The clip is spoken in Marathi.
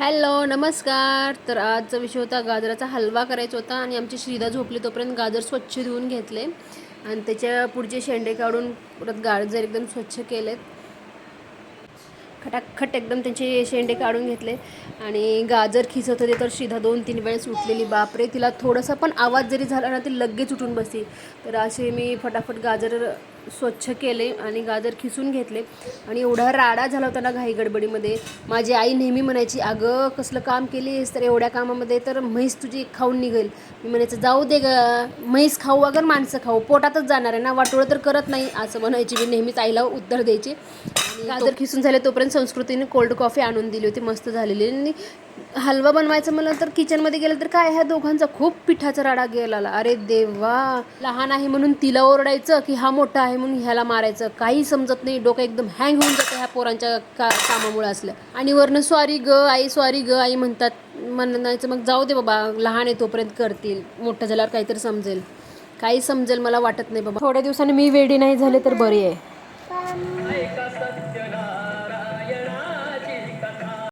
हॅलो नमस्कार. तर आजचा विषय होता गाजराचा हलवा करायचा होता आणि आमची श्रीदा झोपली तोपर्यंत गाजर स्वच्छ धुवून घेतले आणि त्याच्या पुढचे शेंडे काढून परत गाजर एकदम स्वच्छ केलेत. खटाखट एकदम त्यांचे शेंडे काढून घेतले आणि गाजर खिसत होते तर श्रीदा 2-3 वेळेस उठलेली. बापरे, तिला थोडासा पण आवाज जरी झाला ना ती लगेच उठून बसते. तर असे मी फटाफट गाजर स्वच्छ केले आणि गाजर खिसून घेतले आणि एवढा राडा झाला होता ना घाई गडबडीमध्ये. माझी आई नेहमी म्हणायची, अगं कसलं काम केलीस, तर एवढ्या कामामध्ये तर म्हैस तुझी खाऊन निघेल. मी म्हणायचं जाऊ दे ग, म्हैस खाऊ अगर माणसं खाऊ, पोटातच जाणार आहे ना, वाटोळं तर करत नाही असं म्हणायची. मी नेहमीच आईला उत्तर द्यायची. गाजर खिसून झाले तोपर्यंत संस्कृतीने कोल्ड कॉफी आणून दिली होती, मस्त झालेली. आणि हलवा बनवायचं म्हणलं तर किचनमध्ये गेलं तर काय, ह्या दोघांचा खूप पिठाचा राडा गेला. अरे देवा, लहान आहे म्हणून तिला ओरडायचं की हा मोठा आहे म्हणून ह्याला मारायचं, काही समजत नाही. डोकं एकदम हँग होऊन जातं ह्या पोरांच्या कामामुळे असलं. आणि वरनं सॉरी ग आई, सॉरी ग आई म्हणतात. म्हणायचं मग जाऊ दे बाबा, लहान आहे तोपर्यंत करतील, मोठं झाल्यावर काहीतरी समजेल. काही समजेल मला वाटत नाही बाबा. थोड्या दिवसांनी मी वेडी नाही झाले तर बरी आहे.